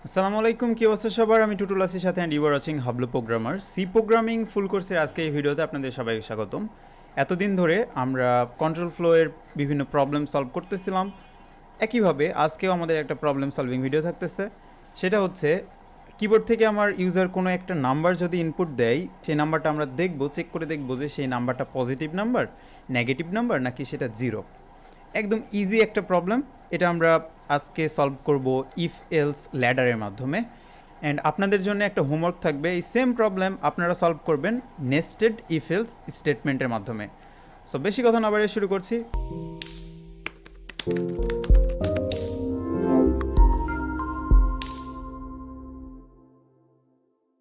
আসসালামু আলাইকুম, কি অবস্থা সবার? আমি টুটুল আসির সাথে and you are watching Hablu programmer. C programming full কোর্সের আজকে এই ভিডিওতে আপনাদের সবাইকে স্বাগতম। এতদিন ধরে আমরা কন্ট্রোল ফ্লো এর বিভিন্ন প্রবলেম সলভ করতেছিলাম। একইভাবে আজকেও আমাদের একটা প্রবলেম সলভিং ভিডিও থাকতেছে। সেটা হচ্ছে কিবোর্ড থেকে আমার ইউজার কোনো একটা নাম্বার যদি ইনপুট দেয়, সেই নাম্বারটা আমরা দেখব, চেক করে দেখব যে সেই নাম্বারটা পজিটিভ নাম্বার, নেগেটিভ নাম্বার নাকি সেটা জিরো। একদম ইজি একটা প্রবলেম। এটা আমরা আজকে সলভ করব ইফ এলস ল্যাডারের মাধ্যমে। অ্যান্ড আপনাদের জন্য একটা হোমওয়ার্ক থাকবে, এই সেম প্রবলেম আপনারা সলভ করবেন নেস্টেড ইফ এলস স্টেটমেন্টের মাধ্যমে। সো বেশি কথা না বাড়িয়ে শুরু করছি।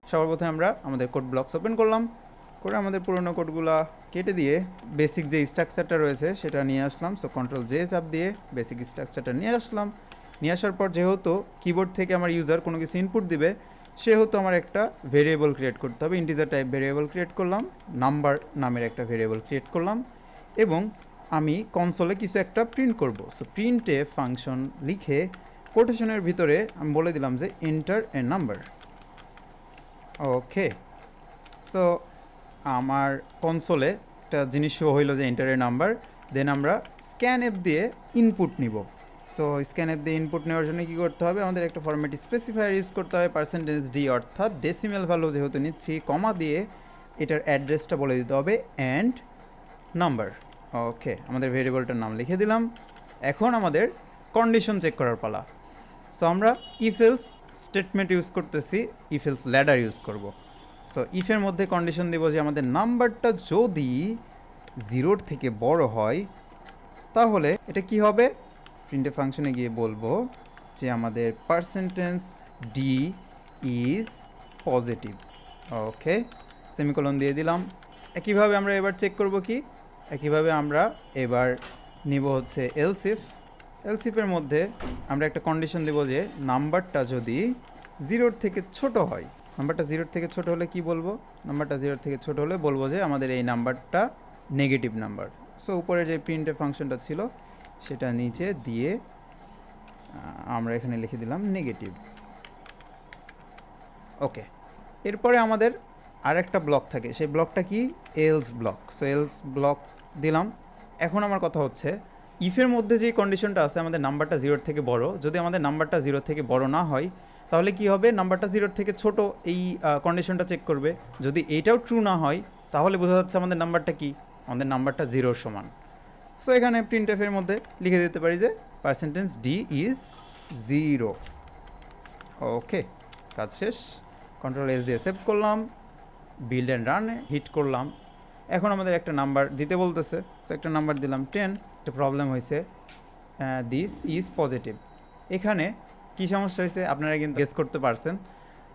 সবার প্রথমে আমরা আমাদের কোড ব্লকস ওপেন করলাম, করে আমাদের পুরোনো কোডগুলো কেটে দিয়ে বেসিক যে স্ট্রাকচারটা রয়েছে সেটা নিয়ে আসলাম। সো কন্ট্রোল জে চাপ দিয়ে বেসিক স্ট্রাকচারটা নিয়ে আসলাম। নিয়ে আসার পর যেহেতু কিবোর্ড থেকে আমার ইউজার কোনো কিছু ইনপুট দিবে, সেহেতু আমার একটা ভেরিয়েবল ক্রিয়েট করতে হবে। ইন্টিজার টাইপ ভেরিয়েবল ক্রিয়েট করলাম, নাম্বার নামের একটা ভেরিয়েবল ক্রিয়েট করলাম, এবং আমি কনসোলে কিছু একটা প্রিন্ট করব। সো প্রিন্টে ফাংশন লিখে কোটেশনের ভিতরে আমি বলে দিলাম যে enter a number. Okay, so আমার কনসোলে একটা জিনিস শো হইলো যে এন্টারের নাম্বার। দেন আমরা স্ক্যান অ্যাপ দিয়ে ইনপুট নিব। সো স্ক্যান অ্যাপ দিয়ে ইনপুট নেওয়ার জন্য কী করতে হবে, আমাদের একটা ফরম্যাট স্পেসিফায়ার ইউজ করতে হবে, %d, অর্থাৎ ডেসিমেল ভ্যালু যেহেতু নিচ্ছি, কমা দিয়ে এটার অ্যাড্রেসটা বলে দিতে হবে অ্যান্ড নাম্বার। ওকে, আমাদের ভেরিয়েবলটার নাম লিখে দিলাম। এখন আমাদের কন্ডিশন চেক করার পালা। সো আমরা ইফ এলস স্টেটমেন্ট ইউজ করতেছি, ইফ এলস ল্যাডার ইউজ করব। সো ইফের মধ্যে কন্ডিশন দেব যে আমাদের নাম্বারটা যদি 0-র থেকে বড় হয় তাহলে এটা কি হবে, প্রিন্টে ফাংশনে গিয়ে বলবো যে আমাদের %d is positive. Okay, semicolon দিয়ে দিলাম। একইভাবে আমরা এবার চেক করব কি, একইভাবে আমরা এবার নিব হচ্ছে এলসিফের মধ্যে আমরা একটা কন্ডিশন দেব যে নাম্বারটা যদি 0-র থেকে ছোট হয়। নাম্বারটা 0-র থেকে ছোট হলে কি বলবো, নাম্বারটা 0-র থেকে ছোট হলে বলবো যে আমাদের এই নাম্বারটা নেগেটিভ নাম্বার। সো উপরে যে প্রিন্টে ফাংশনটা ছিল সেটা নিচে দিয়ে আমরা এখানে লিখে দিলাম নেগেটিভ। ওকে, এরপরে আমাদের আরেকটা ব্লক থাকে, সেই ব্লকটা কি, else block. So else block দিলাম। এখন আমার কথা হচ্ছে ইফের মধ্যে যে কন্ডিশনটা আছে আমাদের নাম্বারটা 0-র থেকে বড়, যদি আমাদের নাম্বারটা 0-র থেকে বড় না হয় তাহলে কি হবে, নাম্বারটা 0-র থেকে ছোট, এই কন্ডিশনটা চেক করবে। যদি এইটাও ট্রু না হয় তাহলে বোঝা যাচ্ছে আমাদের নাম্বারটা কি, আমাদের নাম্বারটা 0-র সমান। সো এখানে প্রিন্ট এফের মধ্যে লিখে দিতে পারি যে %d ইজ 0। ওকে, কাজ শেষ। কন্ট্রোল এস দিয়ে সেভ করলাম, বিল্ড অ্যান্ড রান হিট করলাম। এখন আমাদের একটা নাম্বার দিতে বলতেছে। সো একটা নাম্বার দিলাম 10। একটা প্রবলেম হয়েছে, দিস ইজ পজিটিভ। এখানে কি সমস্যা হয়েছে আপনারা কিন্তু গেস করতে পারছেন।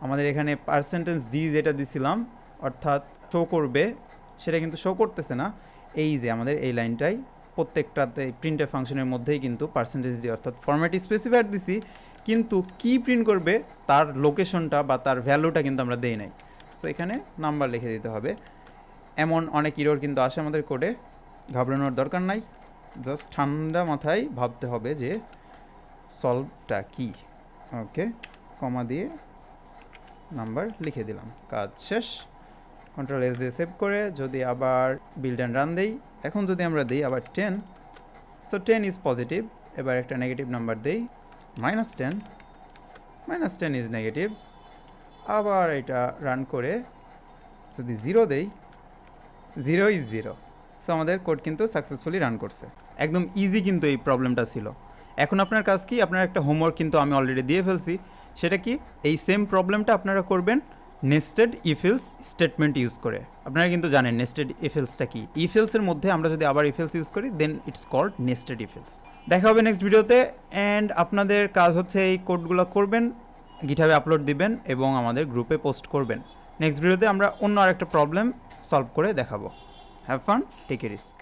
আমাদের এখানে %d যেটা দিছিলাম অর্থাৎ শো করবে, সেটা কিন্তু শো করতেছে না। এই যে আমাদের এই লাইনটাই প্রত্যেকটাতে প্রিন্টের ফাংশনের মধ্যেই কিন্তু %d অর্থাৎ ফরম্যাট স্পেসিফায়ার দিছি, কিন্তু কি প্রিন্ট করবে তার লোকেশনটা বা তার ভ্যালুটা কিন্তু আমরা দেই নাই। সো এখানে নাম্বার লিখে দিতে হবে। এমন অনেক ইরর কিন্তু আসে আমাদের কোডে, ঘাবড়ানোর দরকার নাই, জাস্ট ঠান্ডা মাথায় ভাবতে হবে যে সলভটা কি। ওকে, কমা দিয়ে নাম্বার লিখে দিলাম, কাজ শেষ। কন্ট্রোল এস দিয়ে সেভ করে যদি আবার বিল্ড অ্যান্ড রান দেই, এখন যদি আমরা দিই আবার 10, সো 10 ইজ পজিটিভ। এবার একটা নেগেটিভ নাম্বার দেই, -10, -10 ইজ নেগেটিভ। আবার এটা রান করে যদি 0 দেই, 0 ইজ 0। সো আমাদের কোড কিন্তু সাকসেসফুলি রান করছে। একদম ইজি কিন্তু এই প্রবলেমটা ছিল। এখন আপনার কাজ কি, আপনার একটা হোমওয়ার্ক কিন্তু আমি অলরেডি দিয়ে ফেলছি। সেটা কি, এই সেম প্রবলেমটা আপনারা করবেন nested if else statement use করে। আপনারা কিন্তু জানেন নেস্টেড ইফ এলসটা কি। ইফ এলসের মধ্যে আমরা যদি আবার ইফ এলস ইউজ করি then it's called nested if else. দেখা হবে নেক্সট ভিডিওতে। অ্যান্ড আপনাদের কাজ হচ্ছে এই কোডগুলো করবেন, গিটহাবে আপলোড দিবেন এবং আমাদের গ্রুপে পোস্ট করবেন। নেক্সট ভিডিওতে আমরা অন্য আরেকটা প্রবলেম সলভ করে দেখাবো। Have fun, take a risk.